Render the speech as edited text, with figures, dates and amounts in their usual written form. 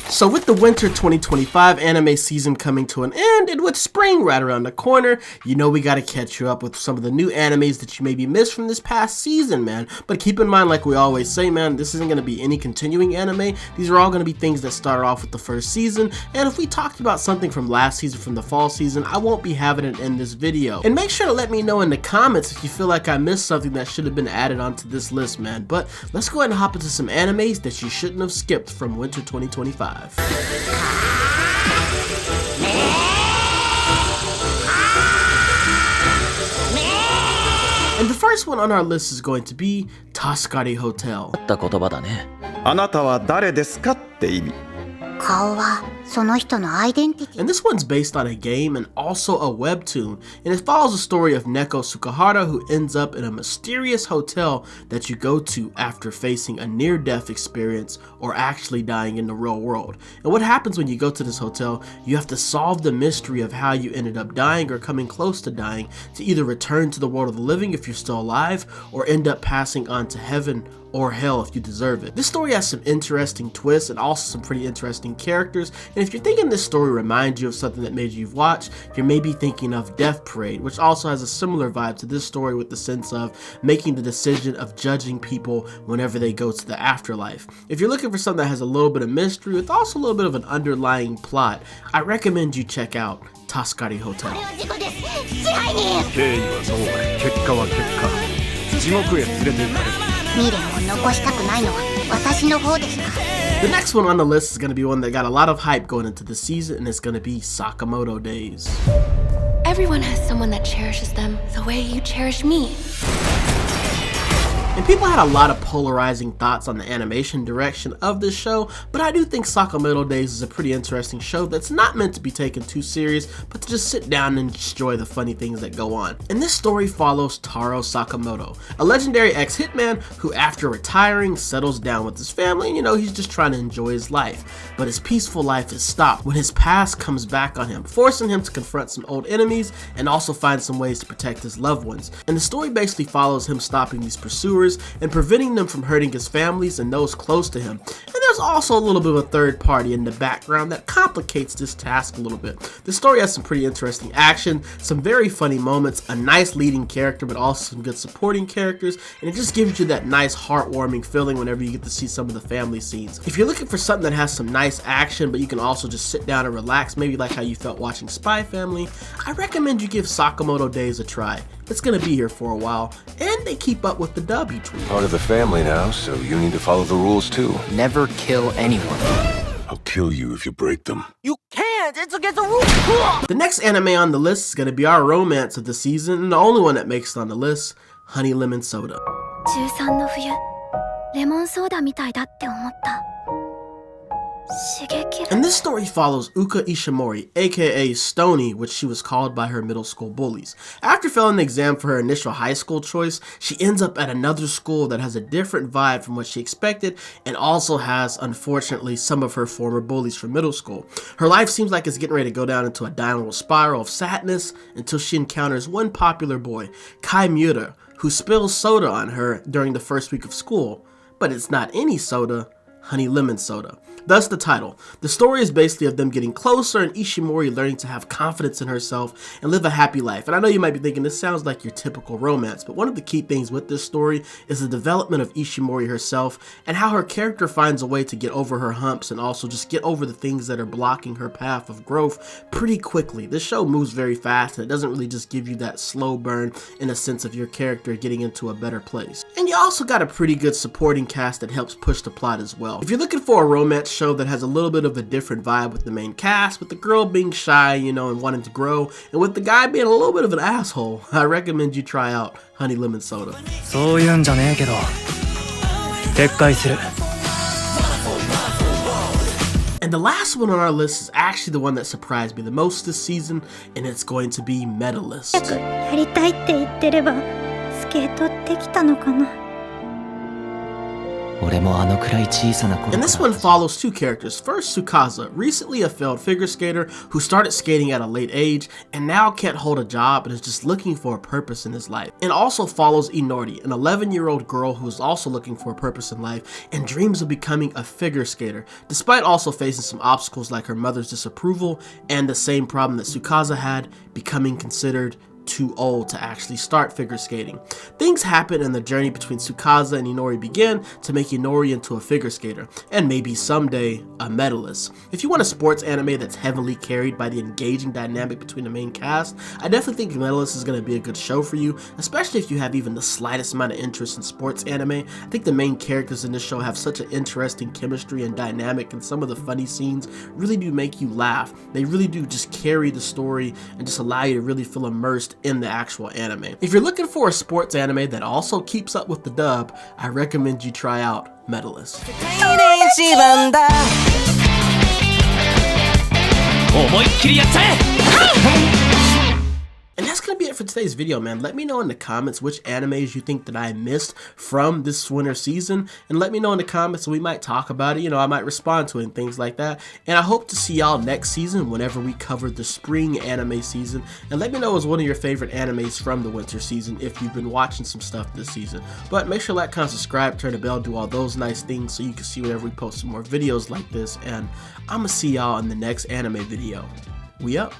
So with the winter 2025 anime season coming to an end, and with spring right around the corner, you know we gotta catch you up with some of the new animes that you maybe missed from this past season, man. But keep in mind, like we always say, man, this isn't gonna be any continuing anime. These are all gonna be things that started off with the first season, and if we talked about something from last season, from the fall season, I won't be having it in this video. And make sure to let me know in the comments if you feel like I missed something that should have been added onto this list, man. But let's go ahead and hop into some animes that you shouldn't have skipped from winter 2025. And the first one on our list is going to be Tasar Hotel. あなたは誰ですかって意味。 And this one's based on a game and also a webtoon, and it follows the story of Neko Sukahara, who ends up in a mysterious hotel that you go to after facing a near-death experience or actually dying in the real world. And what happens when you go to this hotel, you have to solve the mystery of how you ended up dying or coming close to dying to either return to the world of the living if you're still alive, or end up passing on to heaven or hell if you deserve it. This story has some interesting twists and also some pretty interesting characters, and if you're thinking this story reminds you of something that maybe you've watched, you're maybe thinking of Death Parade, which also has a similar vibe to this story with the sense of making the decision of judging people whenever they go to the afterlife. If you're looking for something that has a little bit of mystery with also a little bit of an underlying plot, I recommend you check out Tasar Hotel. The next one on the list is going to be one that got a lot of hype going into the season, and it's going to be Sakamoto Days. Everyone has someone that cherishes them the way you cherish me. And people had a lot of polarizing thoughts on the animation direction of this show, but I do think Sakamoto Days is a pretty interesting show that's not meant to be taken too serious, but to just sit down and enjoy the funny things that go on. And this story follows Taro Sakamoto, a legendary ex-hitman who after retiring settles down with his family, and you know, he's just trying to enjoy his life. But his peaceful life is stopped when his past comes back on him, forcing him to confront some old enemies and also find some ways to protect his loved ones. And the story basically follows him stopping these pursuers and preventing them from hurting his families and those close to him. And there's also a little bit of a third party in the background that complicates this task a little bit. The story has some pretty interesting action, some very funny moments, a nice leading character, but also some good supporting characters, and it just gives you that nice heartwarming feeling whenever you get to see some of the family scenes. If you're looking for something that has some nice action, but you can also just sit down and relax, maybe like how you felt watching Spy Family, I recommend you give Sakamoto Days a try. It's gonna be here for a while, and they keep up with the dub each week. Part of the family now, so you need to follow the rules too. Never kill anyone. I'll kill you if you break them. You can't! It's against the rules! The next anime on the list is gonna be our romance of the season, and the only one that makes it on the list, Honey Lemon Soda. 13の冬、レモンソーダみたいだって思った。 And this story follows Uka Ishimori, aka Stony, which she was called by her middle school bullies. After failing the exam for her initial high school choice, she ends up at another school that has a different vibe from what she expected and also has, unfortunately, some of her former bullies from middle school. Her life seems like it's getting ready to go down into a downward spiral of sadness until she encounters one popular boy, Kai Miura, who spills soda on her during the first week of school. But it's not any soda, Honey Lemon Soda. Thus the title. The story is basically of them getting closer and Ishimori learning to have confidence in herself and live a happy life. And I know you might be thinking this sounds like your typical romance, but one of the key things with this story is the development of Ishimori herself and how her character finds a way to get over her humps and also just get over the things that are blocking her path of growth pretty quickly. This show moves very fast and it doesn't really just give you that slow burn in a sense of your character getting into a better place. And you also got a pretty good supporting cast that helps push the plot as well. If you're looking for a romance show that has a little bit of a different vibe with the main cast, with the girl being shy, you know, and wanting to grow, and with the guy being a little bit of an asshole, I recommend you try out Honey Lemon Soda. And the last one on our list is actually the one that surprised me the most this season, and it's going to be Medalist. 俺もあのくらい小さな頃 And this one follows two characters. First, Tsukasa, recently a failed figure skater who started skating at a late age and now can't hold a job and is just looking for a purpose in his life. And also follows Inori, an 11-year-old girl who is also looking for a purpose in life and dreams of becoming a figure skater, despite also facing some obstacles like her mother's disapproval and the same problem that Tsukasa had, becoming considered too old to actually start figure skating. Things happen and the journey between Tsukasa and Inori begin to make Inori into a figure skater, and maybe someday a medalist. If you want a sports anime that's heavily carried by the engaging dynamic between the main cast, I definitely think Medalist is going to be a good show for you, especially if you have even the slightest amount of interest in sports anime. I think the main characters in this show have such an interesting chemistry and dynamic, and some of the funny scenes really do make you laugh. They really do just carry the story and just allow you to really feel immersed in the actual anime. If you're looking for a sports anime that also keeps up with the dub, I recommend you try out Medalist. And that's gonna be it for today's video, man. Let me know in the comments which animes you think that I missed from this winter season, and let me know in the comments so we might talk about it. You know, I might respond to it and things like that. And I hope to see y'all next season whenever we cover the spring anime season. And let me know what's one of your favorite animes from the winter season if you've been watching some stuff this season. But make sure to like, comment, subscribe, turn the bell, do all those nice things so you can see whenever we post some more videos like this. And I'm gonna see y'all in the next anime video. We up.